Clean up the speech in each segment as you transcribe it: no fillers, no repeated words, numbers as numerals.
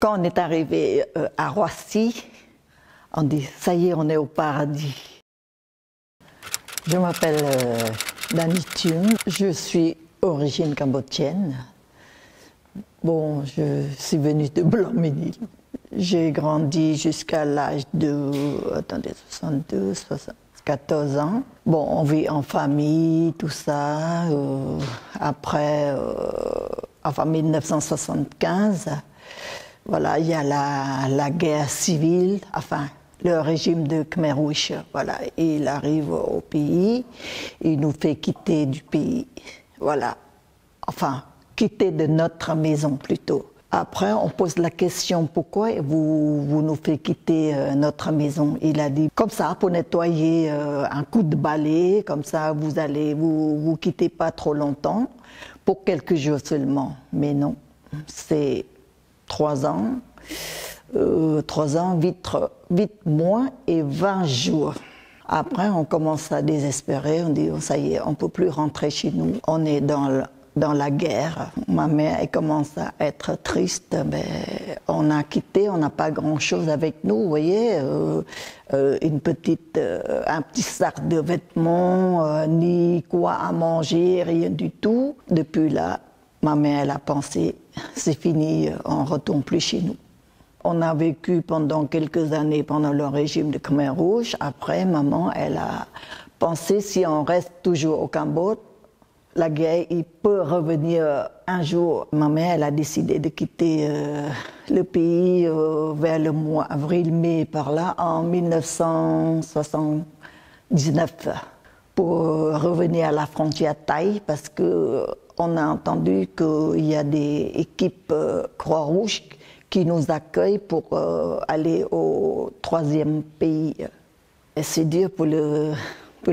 Quand on est arrivé à Roissy, on dit « ça y est, on est au paradis ». Je m'appelle Dany Thioune, je suis d'origine cambodgienne. Bon, je suis venue de Blanc-Ménil. J'ai grandi jusqu'à l'âge de 62, 74 ans. Bon, on vit en famille, tout ça. Après, enfin 1975, voilà, il y a la guerre civile, enfin le régime de Khmer Rouge, voilà, il arrive au pays, il nous fait quitter du pays, voilà, enfin quitter de notre maison plutôt. Après, on pose la question, pourquoi vous nous faites quitter notre maison? Il a dit, comme ça, pour nettoyer un coup de balai, comme ça, vous quittez pas trop longtemps, pour quelques jours seulement. Mais non, c'est 3 ans, 8 mois et 20 jours. Après, on commence à désespérer, on dit, ça y est, on ne peut plus rentrer chez nous, on est dans la guerre. Ma mère, elle commence à être triste. Mais on a quitté, on n'a pas grand-chose avec nous, vous voyez, un petit sac de vêtements, ni quoi à manger, rien du tout. Depuis là, ma mère, elle a pensé, c'est fini, on ne retourne plus chez nous. On a vécu pendant quelques années pendant le régime de Khmer Rouge. Après, maman, elle a pensé, si on reste toujours au Cambodge, la guerre, il peut revenir un jour. Ma mère, elle a décidé de quitter le pays vers le mois avril-mai, par là, en 1979, pour revenir à la frontière thaï, parce qu'on a entendu qu'il y a des équipes Croix-Rouge qui nous accueillent pour aller au 3e pays. Et c'est dur pour le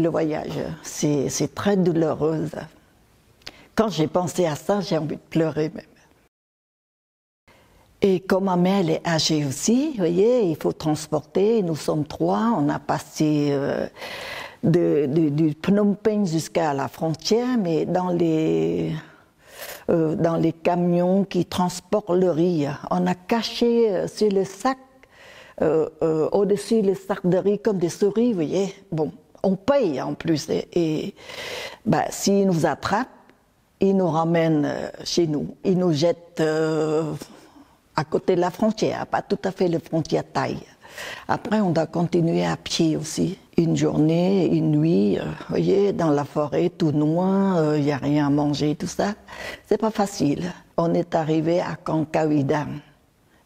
voyage, c'est très douloureux. Quand j'ai pensé à ça, j'ai envie de pleurer même. Et comme ma mère elle est âgée aussi, vous voyez, il faut transporter, nous sommes 3, on a passé du Phnom Penh jusqu'à la frontière, mais dans les camions qui transportent le riz, on a caché sur le sac, au-dessus le sac de riz comme des souris, vous voyez. Bon, on paye en plus, et s'ils nous attrapent, ils nous ramènent chez nous, ils nous jettent à côté de la frontière, pas tout à fait la frontière thaï. Après, on doit continuer à pied aussi. Une journée, une nuit, vous voyez, dans la forêt, tout noir, il n'y a rien à manger, tout ça. C'est pas facile. On est arrivé à Kankawidan.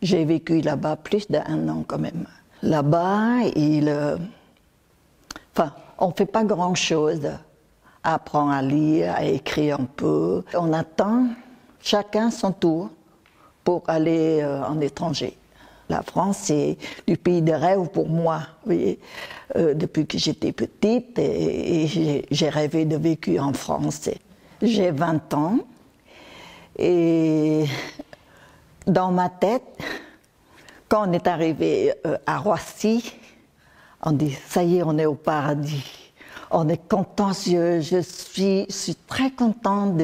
J'ai vécu là-bas plus d'1 an quand même. Là-bas, on fait pas grand-chose. Apprend à lire, à écrire un peu. On attend chacun son tour pour aller en étranger. La France, c'est du pays de rêve pour moi. Vous voyez, depuis que j'étais petite, et j'ai rêvé de vécu en France. J'ai 20 ans, et dans ma tête, quand on est arrivé à Roissy, on dit « ça y est, on est au paradis ». On est content, je suis très content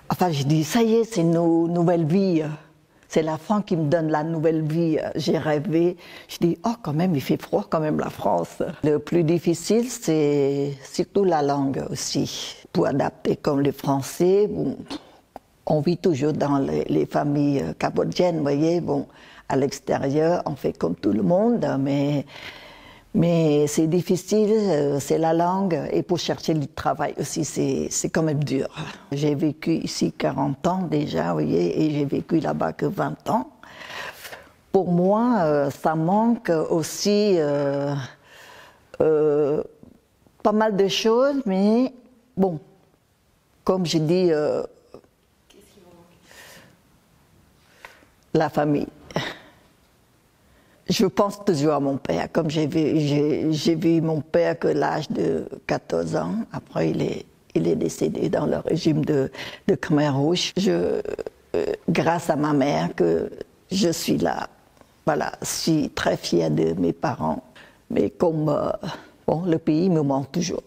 Enfin, je dis, ça y est, c'est nos nouvelles vies. C'est la France qui me donne la nouvelle vie. J'ai rêvé. Je dis, oh, quand même, il fait froid, quand même, la France. Le plus difficile, c'est surtout la langue aussi. Pour adapter comme les Français, bon, on vit toujours dans les familles cambodgiennes, vous voyez. Bon, à l'extérieur, on fait comme tout le monde, mais c'est difficile, c'est la langue, et pour chercher du travail aussi, c'est quand même dur. J'ai vécu ici 40 ans déjà, vous voyez, et j'ai vécu là-bas que 20 ans. Pour moi, ça manque aussi pas mal de choses, mais bon, comme je dis, qu'est-ce qui vous manque? La famille. Je pense toujours à mon père, comme j'ai vu mon père que l'âge de 14 ans, après il est décédé dans le régime de Khmer Rouge. Grâce à ma mère que je suis là, voilà, je suis très fière de mes parents, mais comme bon, le pays me manque toujours.